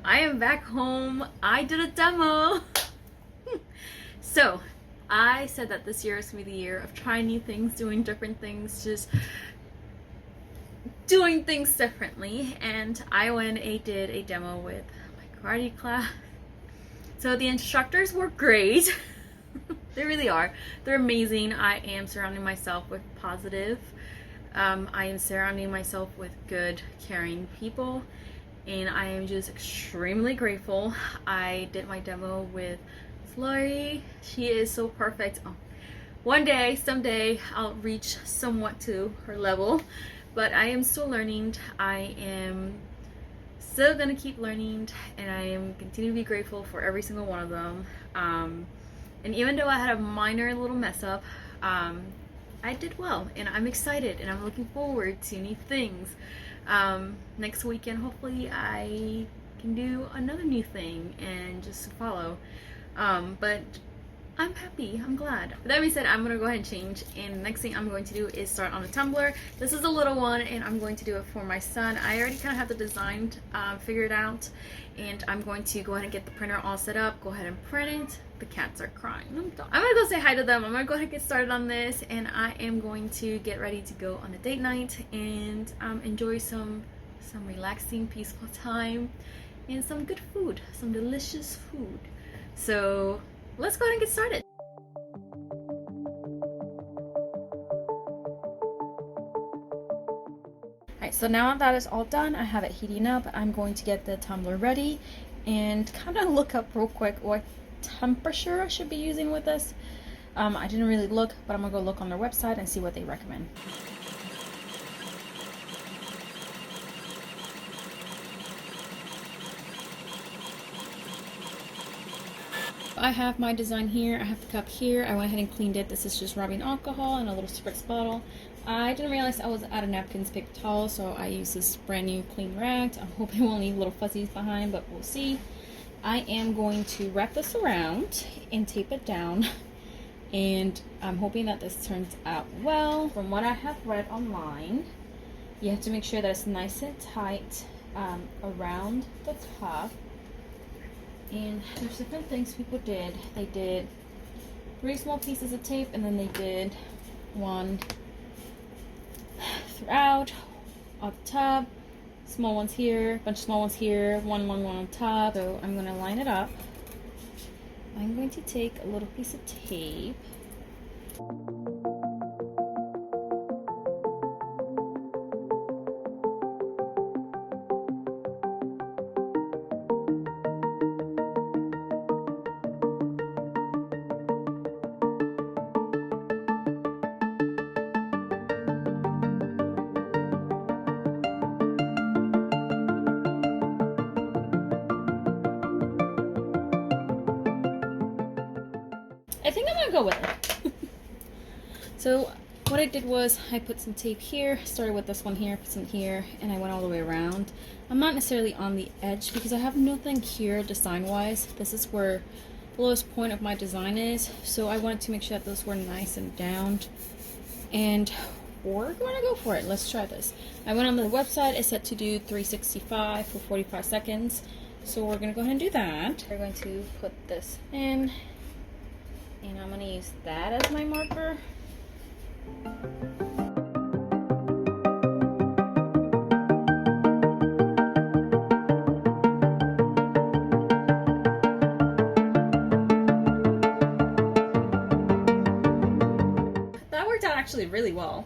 I am back home. I did a demo. So I said that this year is gonna be the year of trying new things, doing different things, just doing things differently. And I went and did a demo with my karate class. So the instructors were great. They really are. They're amazing. I am surrounding myself with positive. I am surrounding myself with good, caring people. And I am just extremely grateful. I did my demo with Lori. She is so perfect. Oh, one day, someday, I'll reach somewhat to her level, but I am still learning. I am still gonna keep learning, and I am continue to be grateful for every single one of them. And even though I had a minor little mess up, I did well, and I'm excited, and I'm looking forward to new things. Next weekend, hopefully, I can do another new thing and just follow. But I'm happy, I'm glad. With that being said, I'm gonna go ahead and change, and the next thing I'm going to do is start on a tumbler. This is a little one, and I'm going to do it for my son. I already kind of have the design figured out, and I'm going to go ahead and get the printer all set up, go ahead and print it. The cats are crying. I'm gonna go say hi to them. I'm gonna go ahead and get started on this, and I am going to get ready to go on a date night and enjoy some relaxing, peaceful time and some good food, some delicious food. So let's go ahead and get started. Alright, so now that is all done, I have it heating up. I'm going to get the tumbler ready and kind of look up real quick what temperature I should be using with this. I didn't really look, but I'm gonna go look on their website and see what they recommend. I have my design here. I have the cup here. I went ahead and cleaned it. This is just rubbing alcohol in a little spritz bottle. I didn't realize I was out of napkins, paper towels, so I use this brand new clean rag. I'm hoping it won't leave little fuzzies behind, but we'll see. I am going to wrap this around and tape it down, and I'm hoping that this turns out well. From what I have read online, you have to make sure that it's nice and tight around the top. And there's different things people did. They did 3 small pieces of tape, and then they did one throughout, on the top, small ones here, bunch of small ones here, one on top. So I'm going to line it up. I'm going to take a little piece of tape. I think I'm gonna go with it. So what I did was I put some tape here, started with this one here, put some here, and I went all the way around. I'm not necessarily on the edge because I have nothing here design wise. This is where the lowest point of my design is, so I wanted to make sure that those were nice and downed, and we're gonna go for it. Let's try this. I went on the website. It's set to do 365 for 45 seconds, so we're gonna go ahead and do that. We're going to put this in, and I'm going to use that as my marker. That worked out actually really well,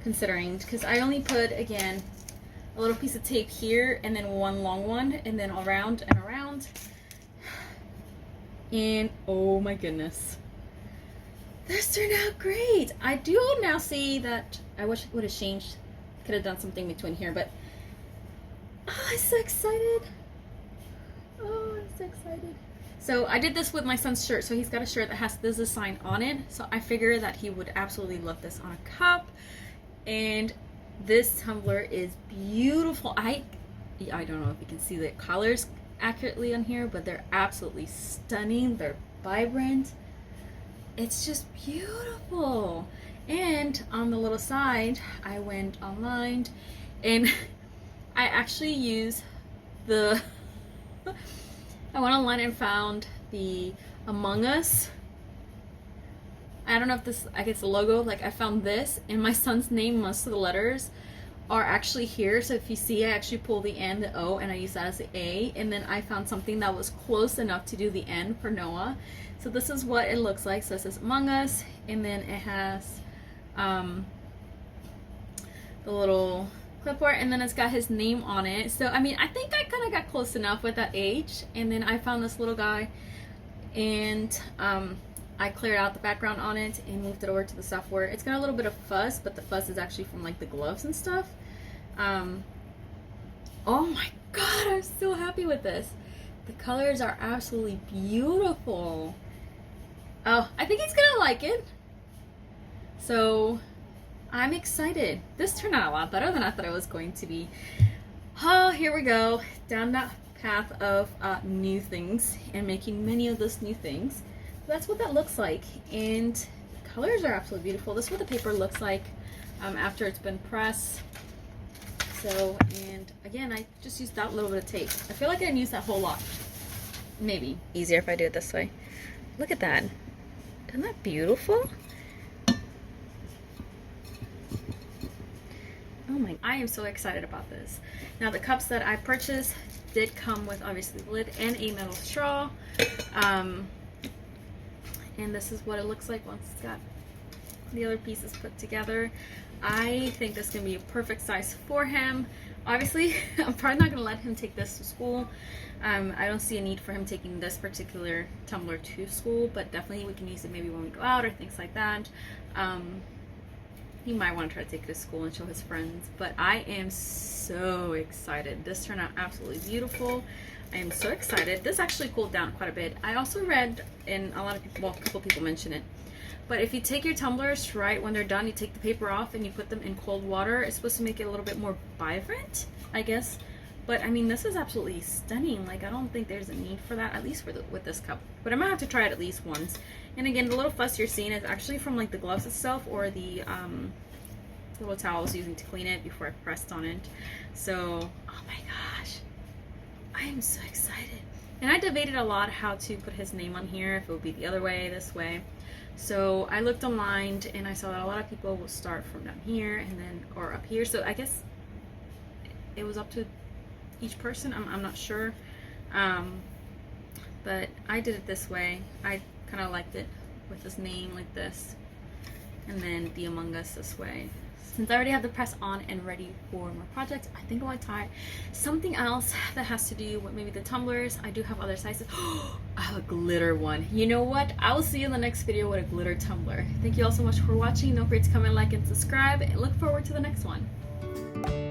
considering, because I only put, again, a little piece of tape here, and then one long one, and then around and around. And oh my goodness. This turned out great. I do now see that I wish I would have changed, could have done something between here, but oh, I'm so excited. Oh, I'm so excited. So I did this with my son's shirt. So he's got a shirt that has this design on it. So I figured that he would absolutely love this on a cup. And this tumbler is beautiful. I don't know if you can see the colors accurately on here, but they're absolutely stunning. They're vibrant. It's just beautiful. And on the little side, I went online and I actually use the I went online and found the Among Us. I don't know if this, I guess the logo, like I found this, and my son's name, most of the letters are actually here. So if you see, I actually pull the N, the O, and I use that as the A, and then I found something that was close enough to do the N for Noah. So this is what it looks like. So it says Among Us, and then it has the little clipboard, and then it's got his name on it. So I mean, I think I kind of got close enough with that age. And then I found this little guy, and I cleared out the background on it and moved it over to the software. It's got a little bit of fuzz, but the fuzz is actually from like the gloves and stuff. Oh my god, I'm so happy with this. The colors are absolutely beautiful. Oh, I think he's gonna like it. So I'm excited. This turned out a lot better than I thought it was going to be. Oh, here we go. Down that path of new things and making many of those new things. So that's what that looks like. And the colors are absolutely beautiful. This is what the paper looks like after it's been pressed. So, and again, I just used that little bit of tape. I feel like I didn't use that whole lot. Maybe easier if I do it this way. Look at that. Isn't that beautiful? Oh my, I am so excited about this. Now the cups that I purchased did come with obviously the lid and a metal straw. And this is what it looks like once it's got the other pieces put together. I think this is going to be a perfect size for him. Obviously, I'm probably not going to let him take this to school. I don't see a need for him taking this particular tumbler to school, but definitely we can use it maybe when we go out or things like that. He might want to try to take it to school and show his friends, but I am so excited. This turned out absolutely beautiful. I am so excited. This actually cooled down quite a bit. I also read, and a lot of people, well, a couple people mention it, but if you take your tumblers, right, when they're done, you take the paper off and you put them in cold water. It's supposed to make it a little bit more vibrant, I guess. But I mean, this is absolutely stunning. Like, I don't think there's a need for that, at least for with this cup. But I'm gonna have to try it at least once. And again, the little fuss you're seeing is actually from like the gloves itself, or the little towel I was using to clean it before I pressed on it. So, oh my gosh, I am so excited. And I debated a lot how to put his name on here, if it would be the other way, this way. So I looked online and I saw that a lot of people will start from down here and then, or up here. So I guess it was up to each person. I'm not sure. But I did it this way. I kind of liked it with his name like this. And then the Among Us this way. Since I already have the press on and ready for more projects, I think I want to try something else that has to do with maybe the tumblers. I do have other sizes. I have a glitter one. You know what? I will see you in the next video with a glitter tumbler. Thank you all so much for watching. Don't forget to comment, like, and subscribe. And look forward to the next one.